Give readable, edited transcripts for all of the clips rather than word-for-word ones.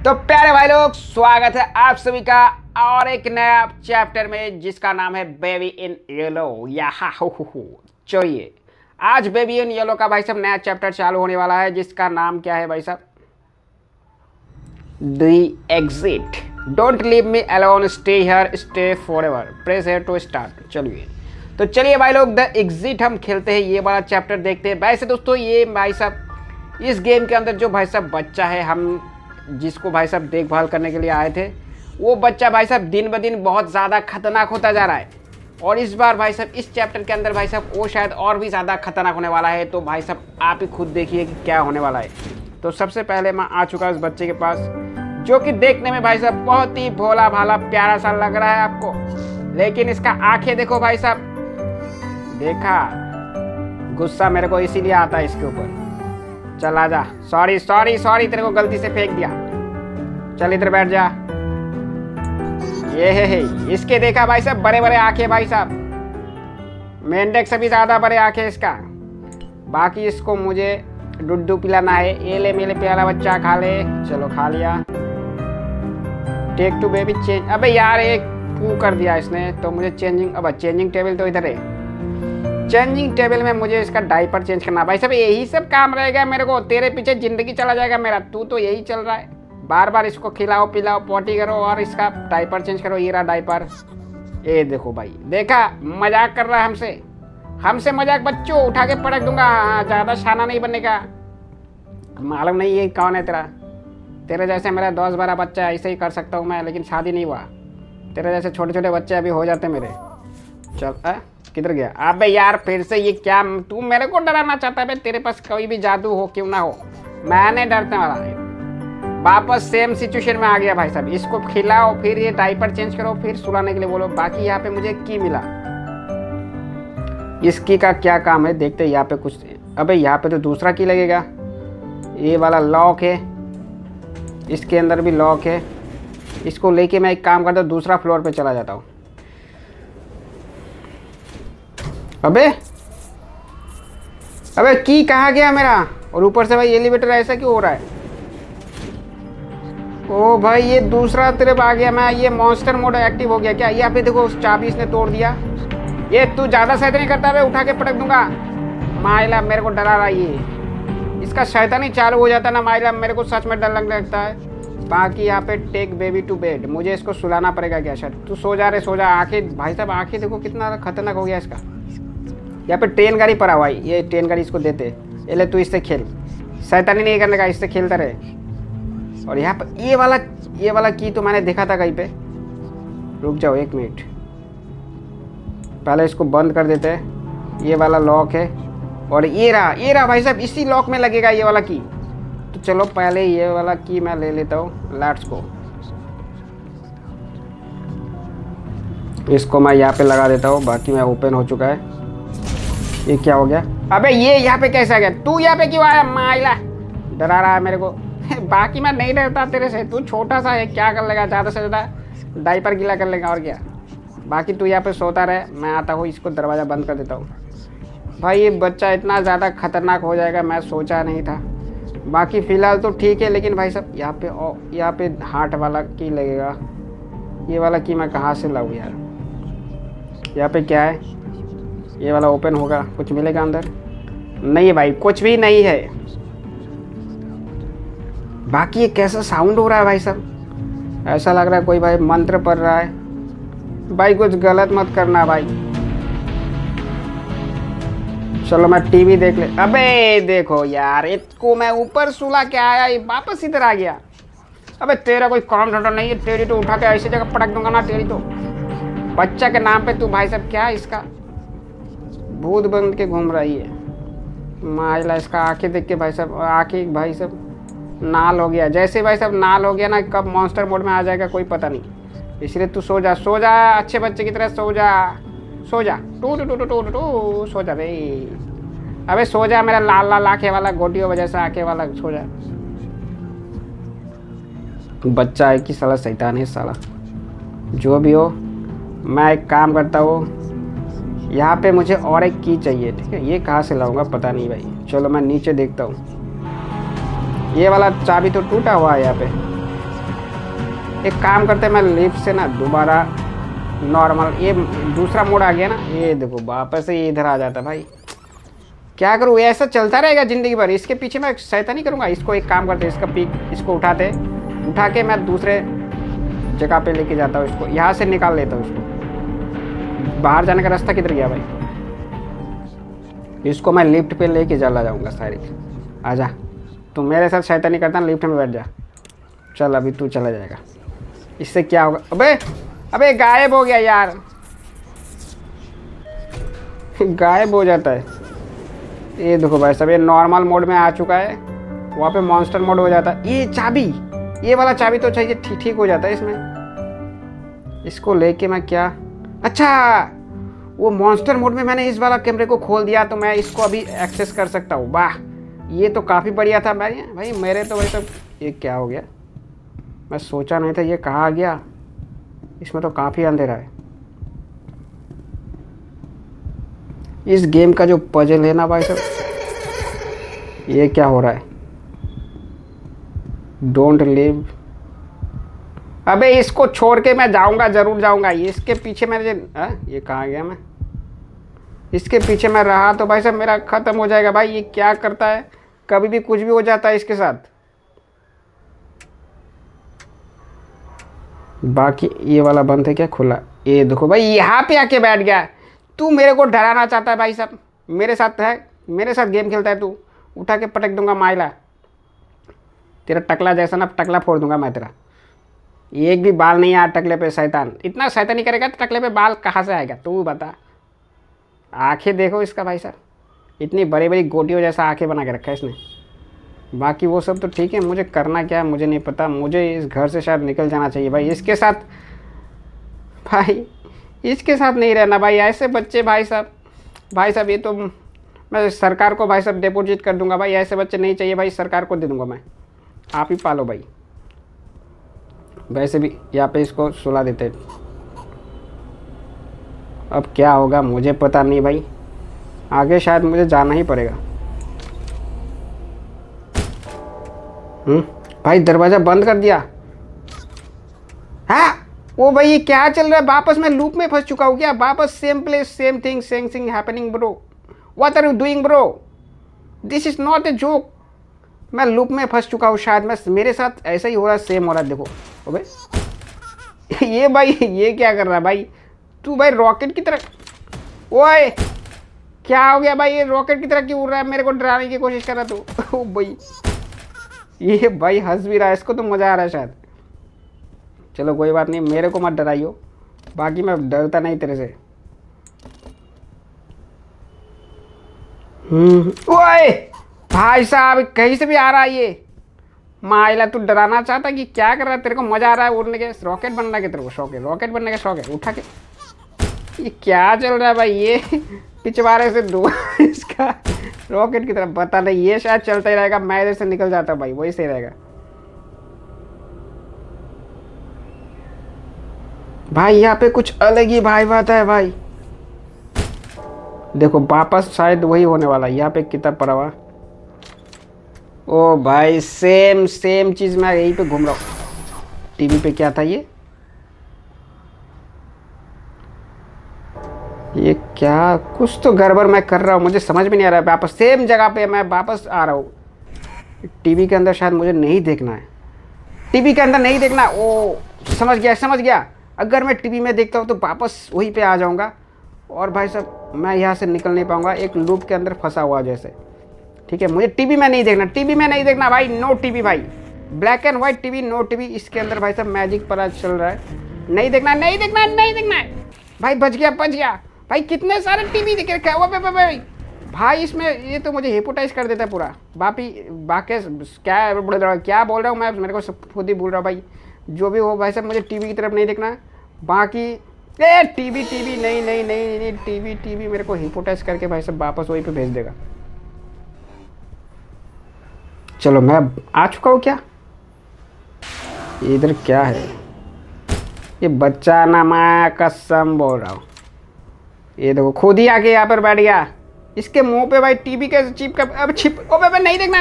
तो प्यारे भाई लोग, स्वागत है आप सभी का और एक नया चैप्टर में जिसका नाम है बेबी इन येलो। यहाँ चलिए, आज बेबी इन येलो का भाई साहब नया चैप्टर चालू होने वाला है जिसका नाम क्या है भाई साहब? The exit. Don't leave me alone, stay here, stay forever, press here to start. चलिए भाई लोग, द एग्जिट हम खेलते हैं, ये वाला चैप्टर देखते हैं। वैसे दोस्तों, ये भाई साहब इस गेम के अंदर जो भाई साहब बच्चा है, हम जिसको भाई साहब देखभाल करने के लिए आए थे, वो बच्चा भाई साहब दिन ब दिन बहुत ज़्यादा खतरनाक होता जा रहा है। और इस बार भाई साहब इस चैप्टर के अंदर भाई साहब वो शायद और भी ज़्यादा खतरनाक होने वाला है। तो भाई साहब आप ही खुद देखिए कि क्या होने वाला है। तो सबसे पहले मैं आ चुका उस बच्चे के पास, जो कि देखने में भाई साहब बहुत ही भोला भाला प्यारा सा लग रहा है आपको, लेकिन इसका आंखें देखो भाई साहब। देखा, गुस्सा मेरे को इसीलिए आता है इसके ऊपर। चल आ जा। सॉरी सॉरी सॉरी, तेरे को गलती से फेंक दिया। चल इधर बैठ जा। ये है इसके, देखा भाई साहब बड़े बड़े आंखें भाई साहब, मेंढक से भी ज्यादा बड़े आंखें इसका। बाकी इसको मुझे दुद्धू पिलाना है। ये ले मेरे प्यारा बच्चा, खा ले। चलो खा लिया। Take two baby change. अबे यार, एक पू कर दिया इसने, तो मुझे चेंजिंग, अब चेंजिंग टेबल तो इधर है। चेंजिंग टेबल में मुझे इसका डायपर चेंज करना। भाई साहब यही सब काम रहेगा मेरे को, तेरे पीछे जिंदगी चला जाएगा मेरा। तू तो यही चल रहा है, बार बार इसको खिलाओ पिलाओ, पॉटी करो और इसका डायपर चेंज करो। ये रहा डायपर। ये देखो भाई, देखा मजाक कर रहा है हमसे मजाक। बच्चों उठा के पटक दूंगा। हाँ, ज़्यादा शाना नहीं बनने का। मालूम नहीं ये कौन है तेरा? तेरे जैसे मेरा 10-12 बच्चा ऐसे ही कर सकता हूँ मैं, लेकिन शादी नहीं हुआ। तेरे जैसे छोटे छोटे बच्चे अभी हो जाते मेरे। चल किधर गया? अबे यार फिर से ये क्या? तू मेरे को डराना चाहता है? तेरे पास कोई भी जादू हो क्यों ना हो, मैं नहीं डरने वाला है। वापस सेम सिचुएशन में आ गया भाई साहब। इसको खिलाओ, फिर ये डायपर चेंज करो, फिर सुलाने के लिए बोलो। बाकी यहाँ पे मुझे की मिला, इसकी का क्या काम है देखते। यहाँ पे कुछ, अबे यहाँ पे तो दूसरा की लगेगा। ये वाला लॉक है, इसके अंदर भी लॉक है। इसको लेके मैं एक काम करता हूँ, दूसरा फ्लोर पे चला जाता हूँ। अबे की कहाँ गया मेरा? और ऊपर से भाई एलिवेटर ऐसा क्यों हो रहा है? ओ भाई, ये दूसरा तरफ आ गया मैं। ये मॉन्स्टर मोड एक्टिव हो गया क्या? यहाँ पे देखो, उस चाबी इसने तोड़ दिया। ये तू ज़्यादा शैतानी करता है, उठा के पटक दूंगा। माइला मेरे को डरा रहा है ये। इसका शैतानी चालू हो जाता ना माइला, मेरे को सच में डर लगने लगता है। बाकी यहाँ पे टेक बेबी टू बेड, मुझे इसको सुलाना पड़ेगा क्या? शायद तू सो जा रे, सो जा। आंखें भाई साहब, आंखें देखो कितना खतरनाक हो गया इसका। यहाँ पे ट्रेन गाड़ी पड़ा हुआ है, ये ट्रेन गाड़ी इसको देते। ले तू इससे खेल, शैतानी नहीं करने का, इससे खेलता रहे। और यहाँ पर ये वाला की तो मैंने देखा था कहीं पे। रुक जाओ 1 मिनट, पहले इसको बंद कर देते हैं। ये वाला लॉक है और ये रहा भाई साहब, इसी लॉक में लगेगा ये वाला की। तो चलो पहले ये वाला की मैं ले लेता हूँ। Let's go. इसको मैं यहाँ पे लगा देता हूँ। बाकी मैं ओपन हो चुका है। ये क्या हो गया? अबे ये यहाँ पे कैसे आ गया? तू यहाँ पे क्यों आया? माइला डरा रहा है मेरे को। बाकी मैं नहीं डरता तेरे से, तू छोटा सा है, क्या कर लेगा? ज़्यादा से ज़्यादा डायपर गीला कर लेगा और क्या। बाकी तू यहाँ पे सोता रहे, मैं आता हूँ। इसको दरवाज़ा बंद कर देता हूँ। भाई ये बच्चा इतना ज़्यादा खतरनाक हो जाएगा मैं सोचा नहीं था। बाकी फ़िलहाल तो ठीक है, लेकिन भाई साहब यहाँ पे हार्ट वाला की लगेगा। ये वाला की मैं कहाँ से लाऊँ यार? यहाँ पे क्या है? ये वाला ओपन होगा, कुछ मिलेगा अंदर? नहीं है भाई, कुछ भी नहीं है। बाकी ये कैसा साउंड हो रहा है भाई साहब? ऐसा लग रहा है कोई भाई मंत्र पढ़ रहा है। भाई कुछ गलत मत करना भाई। चलो मैं टीवी देख ले। अबे देखो यार, इसको मैं ऊपर सुला के आया, ये वापस इधर आ गया। अबे तेरा कोई काम धंधा नहीं है? तेरी तो उठा के ऐसी जगह पटक दूंगा ना तेरी तो। बच्चा के नाम पे तू भाई साहब, क्या इसका भूत बन के घूम रही है। माइला इसका आंखें देख के भाई साहब, आंखें भाई साहब नाल हो गया। जैसे भाई साहब नाल हो गया ना, कब मॉन्स्टर मोड में आ जाएगा कोई पता नहीं। इसलिए तू सो जा, सो जा, अच्छे बच्चे की तरह सो जा। सो जा, टू टू टू टू टू टू सो जा रे। अबे सो जा मेरा लाल लाल आंखें वाला, गोटियों वजह से आंखें वाला, सो जा। बच्चा है कि साला शैतान है साला। जो भी हो, मैं एक काम करता हूँ, यहाँ पे मुझे और एक की चाहिए, ठीक है? ये कहाँ से लाऊंगा पता नहीं भाई। चलो मैं नीचे देखता हूँ। ये वाला चाबी तो टूटा हुआ है यहाँ पे। एक काम करते हैं, मैं लिफ्ट से ना दोबारा नॉर्मल, ये दूसरा मोड आ गया ना, ये देखो वापस से ये इधर आ जाता भाई। क्या करूँ, ये ऐसा चलता रहेगा ज़िंदगी भर, इसके पीछे मैं शैतानी करूँगा। इसको एक काम करते, इसका पीक इसको उठा के मैं दूसरे जगह पे लेके जाता हूँ, इसको यहाँ से निकाल लेता हूँ। इसको बाहर जाने का रास्ता किधर गया भाई? इसको मैं लिफ्ट पे लेके चला जाऊँगा सारी। आजा, तू मेरे साथ शैतानी करता ना, लिफ्ट में बैठ जा। चल अभी तू चला जाएगा, इससे क्या होगा? अबे गायब हो गया यार। गायब हो जाता है। ये देखो भाई सब, ये नॉर्मल मोड में आ चुका है, वहाँ पे मॉन्स्टर मोड हो जाता है। ये चाबी, ये वाला चाबी तो चाहिए, ठीक हो जाता है इसमें। इसको लेके मैं क्या, अच्छा वो मॉन्स्टर मोड में मैंने इस वाला कैमरे को खोल दिया, तो मैं इसको अभी एक्सेस कर सकता हूँ। वाह, ये तो काफ़ी बढ़िया था भाई मेरे तो भाई सब। ये क्या हो गया, मैं सोचा नहीं था ये कहाँ आ गया। इसमें तो काफ़ी अंधेरा है। इस गेम का जो पजल है ना भाई साहब, ये क्या हो रहा है? Don't live. अबे इसको छोड़ के मैं जाऊंगा, जरूर जाऊंगा। इसके पीछे मैंने ये कहाँ गया मैं? इसके पीछे मैं रहा तो भाई साहब मेरा ख़त्म हो जाएगा भाई। ये क्या करता है, कभी भी कुछ भी हो जाता है इसके साथ। बाकी ये वाला बंद है क्या, खुला? ये देखो भाई यहाँ पे आके बैठ गया। तू मेरे को डराना चाहता है भाई साहब, मेरे साथ है, मेरे साथ गेम खेलता है तू। उठा के पटक दूंगा माइला, तेरा टकला जैसा ना टकला फोड़ दूंगा मैं तेरा। एक भी बाल नहीं आया टकले पे, शैतान। इतना शैतानी करेगा तो टकले पे बाल कहाँ से आएगा तू बता? आंखें देखो इसका भाई साहब, इतनी बड़ी बड़ी गोटियों जैसा आंखें बना के रखा है इसने। बाकी वो सब तो ठीक है, मुझे करना क्या है मुझे नहीं पता। मुझे इस घर से शायद निकल जाना चाहिए भाई। इसके साथ भाई, इसके साथ नहीं रहना भाई। ऐसे बच्चे भाई साहब ये तो मैं सरकार को भाई साहब डिपॉजिट कर दूंगा भाई। ऐसे बच्चे नहीं चाहिए भाई, सरकार को दे दूंगा मैं। आप ही पालो भाई। वैसे भी यहाँ पे इसको सुला देते। अब क्या होगा मुझे पता नहीं भाई, आगे शायद मुझे जाना ही पड़ेगा। भाई दरवाज़ा बंद कर दिया। हाँ ओ भाई ये क्या चल रहा है? वापस मैं लूप में फंस चुका हूँ क्या? वापस same place same thing same thing happening bro. What are you doing bro? This is not a joke. मैं लूप में फंस चुका हूँ शायद। मैं मेरे साथ ऐसा ही हो रहा है, सेम हो रहा है। देखो अबे ये भाई ये क्या कर रहा है भाई? तू भाई रॉकेट की तरह, ओए क्या हो गया भाई? ये रॉकेट की तरह क्यों उड़ रहा है? मेरे को डराने की कोशिश कर रहा तू। ओ भाई ये भाई हंस भी रहा है, इसको तो मज़ा आ रहा है शायद। चलो कोई बात नहीं, मेरे को मत डराइयो, बाकी मैं डरता नहीं तेरे से। ओए भाई साहब कहीं से भी आ रहा है ये माइला। तू डराना चाहता कि क्या कर रहा है? तेरे को मजा आ रहा है उड़ने के? रॉकेट बनना के तेरे को शौक है? रॉकेट बनने का शौक है? उठा के ये क्या चल रहा है भाई? ये पिछवाड़े से दो इसका रॉकेट की तरफ, पता नहीं ये शायद चलता ही रहेगा। मैं इधर से निकल जाता हूँ भाई, वही सही रहेगा। भाई यहाँ पे कुछ अलग ही भाई बात है भाई। देखो वापस शायद वही होने वाला है। यहाँ पे किताब पड़ा हुआ। ओ भाई सेम चीज़ मैं यहीं पे घूम रहा हूँ। टीवी पे क्या था ये क्या? कुछ तो गड़बड़ मैं कर रहा हूँ, मुझे समझ में नहीं आ रहा है। वापस सेम जगह पे मैं वापस आ रहा हूँ। टीवी के अंदर शायद मुझे नहीं देखना है। टीवी के अंदर नहीं देखना। ओ समझ गया। अगर मैं टीवी में देखता हूँ तो वापस वहीं पे आ जाऊँगा और भाई साहब मैं यहाँ से निकल नहीं पाऊँगा, एक लूप के अंदर फंसा हुआ जैसे। ठीक है, मुझे टीवी में नहीं देखना भाई। नो टीवी भाई, black and white TV, no TV. इसके अंदर भाई साहब मैजिक पता चल रहा है। नहीं देखना है भाई। बच गया भाई। कितने सारे टीवी दिख रखे हैं भाई इसमें। ये तो मुझे हिप्नोटाइज कर देता है पूरा। बाकी क्या बोल रहा हूँ मैं, मेरे को सब खुद ही भूल रहा हूँ भाई। जो भी हो भाई साहब मुझे टीवी की तरफ नहीं देखना है। बाकी टीवी नहीं, टीवी मेरे को हिप्नोटाइज करके भाई साहब वापस वहीं पे भेज देगा। चलो मैं आ चुका हूँ क्या? इधर क्या है? ये बच्चा ना, मैं कसम बोल रहा हूँ। ये देखो खुद ही आके यहाँ पर बैठ गया। इसके मुंह पे भाई टीवी के चिप का अब छिप। ओ बाबा नहीं देखना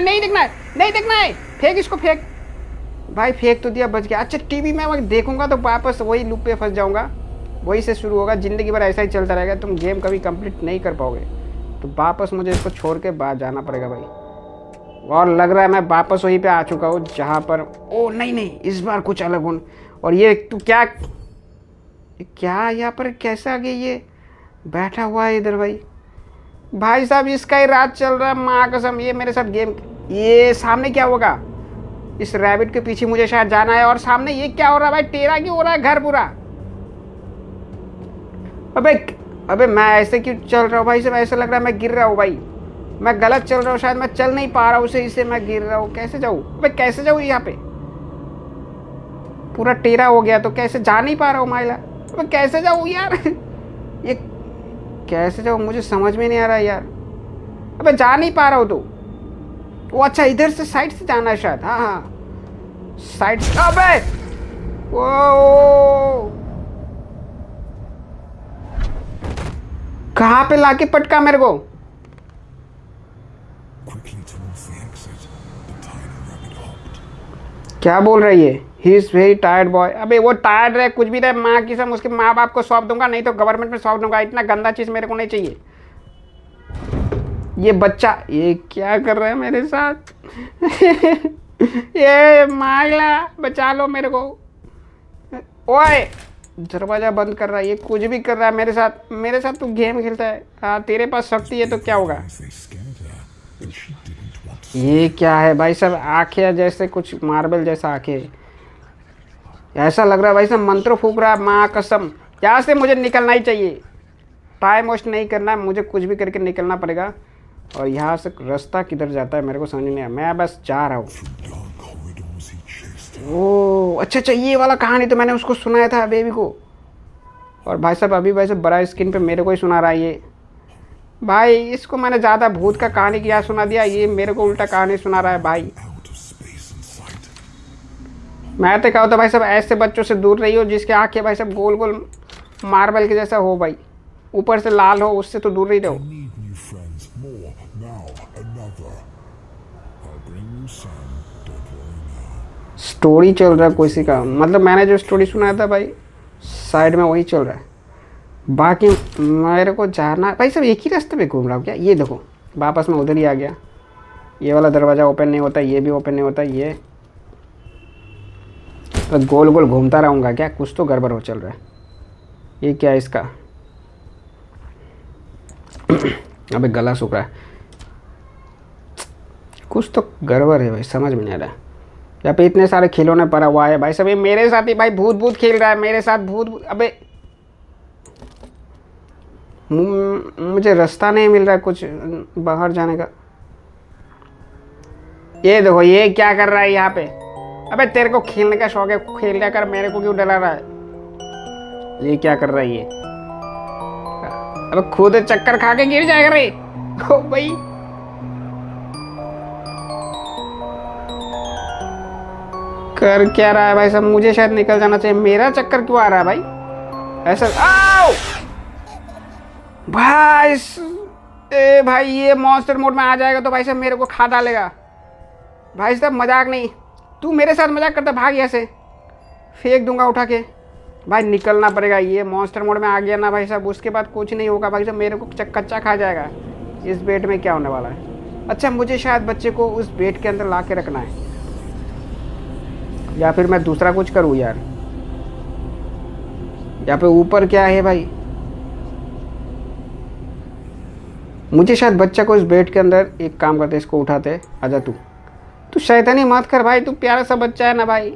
है। फेंक इसको, फेंक। भाई फेंक तो दिया, बच गया। अच्छा टीवी में अगर देखूंगा तो वापस वही लूप पे फंस जाऊंगा, वही से शुरू होगा, ज़िंदगी भर ऐसा ही चलता रहेगा, तुम गेम कभी कंप्लीट नहीं कर पाओगे। तो वापस मुझे इसको छोड़ के बाहर जाना पड़ेगा भाई। और लग रहा है मैं वापस वहीं पे आ चुका हूँ जहाँ पर, ओ नहीं नहीं इस बार कुछ अलग हो। और ये तू क्या क्या यहाँ पर कैसे आ गई, ये बैठा हुआ है इधर भाई। भाई साहब इसका ही राज चल रहा है, माँ कसम। ये मेरे साथ गेम, ये सामने क्या होगा, इस रैबिट के पीछे मुझे शायद जाना है। और सामने ये क्या हो रहा है भाई, टेढ़ा क्यों हो रहा है घर पूरा। अबे अबे मैं ऐसे क्यों चल रहा हूँ भाई साहब, ऐसा लग रहा है मैं गिर रहा हूँ भाई, मैं गलत चल रहा हूँ शायद, मैं चल नहीं पा रहा हूँ उसे, इसे मैं गिर रहा हूँ। कैसे जाऊँ, अबे कैसे जाऊँ, यहाँ पे पूरा टेढ़ा हो गया तो कैसे जा नहीं पा रहा हूँ माइला। अबे कैसे जाऊँ यार ये कैसे जाऊँ, मुझे समझ में नहीं आ रहा यार। अबे जा नहीं पा रहा हूँ तो, वो अच्छा इधर से साइड से जाना है शायद, हाँ हाँ साइड। अबे ओ कहाँ पे लाके पटका मेरे को। क्या बोल रही है, he is very tired boy. अबे वो टायर्ड रहे कुछ भी रहे, माँ की कसम उसके माँ बाप को सौंप दूंगा, नहीं तो गवर्नमेंट में सौंप दूंगा। इतना गंदा चीज़ मेरे को नहीं चाहिए। ये बच्चा ये क्या कर रहा है मेरे साथ ये माइला बचा लो मेरे को। ओए दरवाजा बंद कर रहा है, ये कुछ भी कर रहा है मेरे साथ। मेरे साथ तू गेम खेलता है, हाँ तेरे पास शक्ति है तो क्या होगा। ये क्या है भाई साहब, आंखें जैसे कुछ मार्बल जैसा आंखें, ऐसा लग रहा है भाई साहब मंत्र फूक रहा है, माँ कसम। यहाँ से मुझे निकलना ही चाहिए, टाइम वेस्ट नहीं करना है, मुझे कुछ भी करके निकलना पड़ेगा। और यहाँ से रास्ता किधर जाता है मेरे को समझ नहीं आया, मैं बस जा रहा हूँ। ओह अच्छा अच्छा, ये वाला कहानी तो मैंने उसको सुनाया था बेबी को। और भाई साहब अभी वैसे बड़ा स्क्रीन पे मेरे को ही सुना रहा है ये भाई। इसको मैंने ज़्यादा भूत का कहानी क्या सुना दिया, ये मेरे को उल्टा कहानी सुना रहा है भाई। मैं तो कहता भाई साहब ऐसे बच्चों से दूर रही हो जिसके आंखें भाई साहब गोल गोल मार्बल के जैसा हो भाई, ऊपर से लाल हो, उससे तो दूर ही रहो। स्टोरी चल रहा है किसी का, मतलब मैंने जो स्टोरी सुनाया था भाई साइड में वही चल रहा है। बाकी मेरे को जाना भाई साहब, एक ही रास्ते पे घूम रहा हूँ क्या। ये देखो वापस मैं उधर ही आ गया। ये वाला दरवाज़ा ओपन नहीं होता, ये भी ओपन नहीं होता, ये तो गोल गोल घूमता रहूँगा क्या, कुछ तो गड़बड़ हो चल रहा है। ये क्या है इसका अबे गला सूख रहा है, कुछ तो गड़बड़ है भाई, समझ में नहीं आ रहा है। यहाँ पे इतने सारे खिलौने पड़ा हुआ है भाई साहब, ये मेरे साथ ही भाई भूत भूत खेल रहा है मेरे साथ, भूत। अबे मुझे रास्ता नहीं मिल रहा है कुछ बाहर जाने का। ये देखो ये क्या कर रहा है यहाँ पे। अबे तेरे को खेलने का शौक है, खेल लिया कर, मेरे को क्यों डरा रहा है। ये क्या कर रहा है ये, अबे खुद चक्कर खा के गिर जाएगा रे ओ भाई। कर क्या रहा है भाई साहब, मुझे शायद निकल जाना चाहिए, मेरा चक्कर क्यों आ रहा है भाई ऐसा। आओ भाई ए भाई, ये मॉन्स्टर मोड में आ जाएगा तो भाई साहब मेरे को खा डालेगा भाई साहब, मजाक नहीं। तू मेरे साथ मजाक करता, भाग यहाँ से, फेंक दूंगा उठा के भाई, निकलना पड़ेगा। ये मॉन्स्टर मोड में आ गया ना भाई साहब, उसके बाद कुछ नहीं होगा भाई साहब, मेरे को कच्चा खा जाएगा। इस बेड में क्या होने वाला है। अच्छा मुझे शायद बच्चे को उस बेड के अंदर ला के रखना है, या फिर मैं दूसरा कुछ करूँ यार। यहाँ पे ऊपर क्या है भाई, मुझे शायद बच्चा को इस बेड के अंदर, एक काम करते इसको उठाते। आजा तू शैतानी मत कर भाई, तू प्यारा सा बच्चा है ना भाई,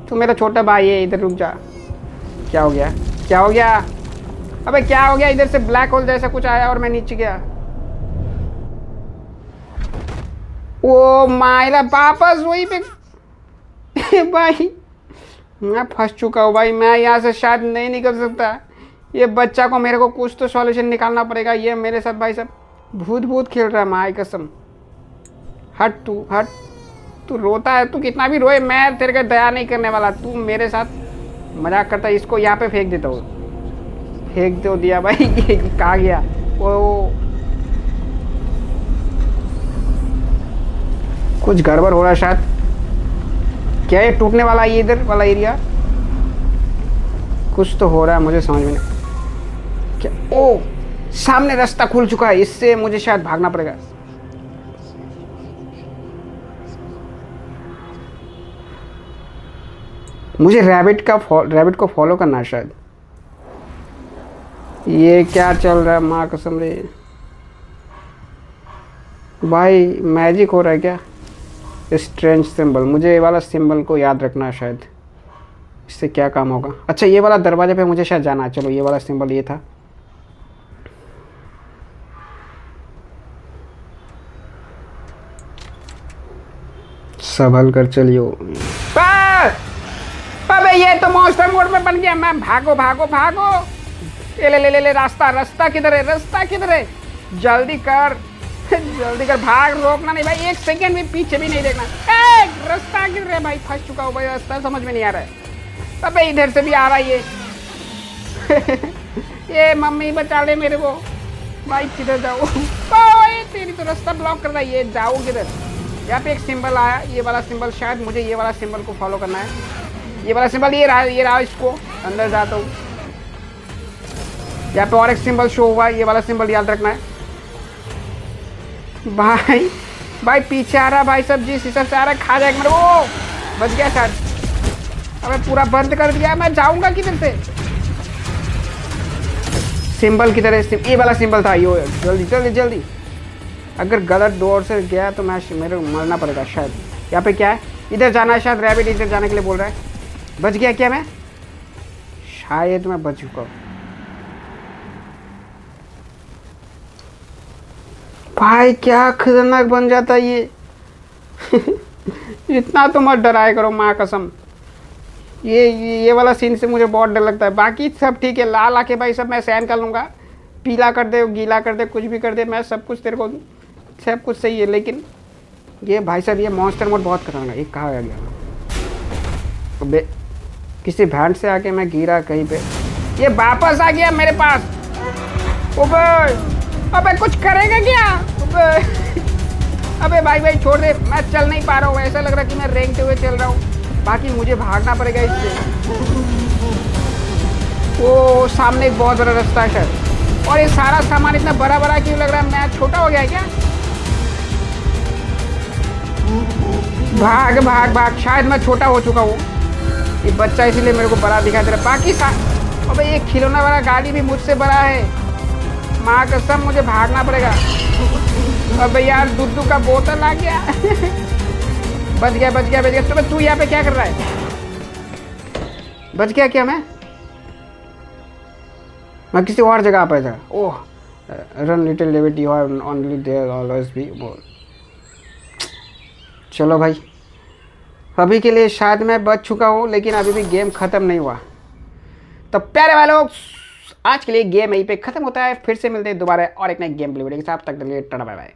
तू मेरा छोटा भाई है। इधर रुक जा। क्या हो गया, क्या हो गया, अबे क्या हो गया। इधर से ब्लैक होल जैसा कुछ आया और मैं नीचे गया। ओ मायला वापस वही पे भाई मैं फंस चुका हूँ भाई, मैं यहाँ से शायद नहीं निकल सकता। ये बच्चा को मेरे को कुछ तो सॉल्यूशन निकालना पड़ेगा। ये मेरे साथ भाई साहब भूत भूत खेल रहा है, माँ कसम। हट तू रोता है, तू कितना भी रोए मैं तेरे को दया नहीं करने वाला। तू मेरे साथ मजाक करता है, इसको यहाँ पे फेंक देता हूँ। फेंक दो दिया भाई ये कहाँ गया वो, कुछ गड़बड़ हो रहा है शायद। क्या ये टूटने वाला है? ये इधर वाला एरिया कुछ तो हो रहा है, मुझे समझ में नहीं क्या। ओ सामने रास्ता खुल चुका है, इससे मुझे शायद भागना पड़ेगा। मुझे रैबिट को फॉलो करना है शायद। ये क्या चल रहा है माँ कसम रे भाई, मैजिक हो रहा है क्या? स्ट्रेंज सिंबल, मुझे ये वाला सिंबल को याद रखना है शायद। इससे क्या काम होगा? अच्छा ये वाला दरवाजे पे मुझे शायद जाना है। चलो ये वाला सिंबल ये था। संभल कर चलियो। अबे ये तो मॉन्स्टर मोड में बन गया। मैं भागो भागो भागो। ले ले ले ले, रास्ता किधर है? रास्ता किधर है? जल्दी कर जल्दी कर, भाग, रोकना नहीं भाई, एक सेकंड भी पीछे भी नहीं देखना। रास्ता किधर है भाई? फंस चुका हूँ भाई, रास्ता समझ में नहीं आ रहा है। अबे इधर से भी आ रहा है ये ये मम्मी बचा ले मेरे को भाई। किधर जाऊँ? तेरी तो रास्ता ब्लॉक कर रहा है ये। जाओ किधर? यहाँ पे एक सिंबल आया, ये वाला सिंबल, शायद मुझे ये वाला सिंबल को फॉलो करना है। ये वाला सिंबल ये रहा इसको अंदर जाता हूँ। यहाँ पे और एक सिंबल शो हुआ है, ये वाला सिंबल याद रखना है भाई। भाई पीछे आ रहा भाई, सब जिस हिसाब से आ रहा है खा जाएगा मेरे। वो बच गया शायद। अबे पूरा बंद कर दिया, मैं जाऊंगा किधर से? सिंबल किधर है? ये वाला सिंबल था ये। जल्दी जल्दी जल्दी, अगर गलत डोर से गया तो मेरे मरना पड़ेगा शायद। यहाँ पे क्या है? इधर जाना है शायद, रैबिट इधर जाने के लिए बोल रहा है। बच गया क्या मैं? शायद मैं बच चुका हूँ भाई। क्या खतरनाक बन जाता है ये इतना तो मत डराया करो माँ कसम। ये वाला सीन से मुझे बहुत डर लगता है। बाकी सब ठीक है, लाल आके भाई सब मैं सहन कर लूँगा। पीला कर दे, गीला कर दे, कुछ भी कर दे, मैं सब कुछ तेरे को सब कुछ सही है। लेकिन ये भाई साहब, ये मॉन्स्टर मोड बहुत खतरनाक है। ये कहाँ आ गया? अबे किसी भैंट से आके मैं गिरा कहीं पे, ये वापस आ गया मेरे पास। अबे कुछ करेगा क्या? अबे भाई छोड़ दे, मैं चल नहीं पा रहा हूँ। ऐसा लग रहा है कि मैं रेंगते हुए चल रहा हूँ। बाकी मुझे भागना पड़ेगा इससे। वो सामने एक बहुत बड़ा रास्ता है शायद। और ये सारा सामान इतना बड़ा बड़ा क्यों लग रहा है? मैं छोटा हो गया है क्या? भाग भाग भाग, शायद मैं छोटा हो चुका हूँ। ये बच्चा इसीलिए मेरे को बड़ा दिखाई दे रहा है। बाकी अबे ये खिलौना वाला गाड़ी भी मुझसे बड़ा है। माँ कसम मुझे भागना पड़ेगा। अबे यार दूध का बोतल आ गया बच गया बच गया बच गया। तो तू यहाँ पे क्या कर रहा है? बच गया क्या मैं किसी और जगह पे था। Oh run little David, you are only there always be. चलो भाई, अभी के लिए शायद मैं बच चुका हूँ, लेकिन अभी भी गेम ख़त्म नहीं हुआ। तो प्यारे वालों, आज के लिए गेम यहीं पे ख़त्म होता है। फिर से मिलते हैं दोबारा और एक नए गेम प्ले वीडियो के साथ। तक के लिए टाटा बाय बाय।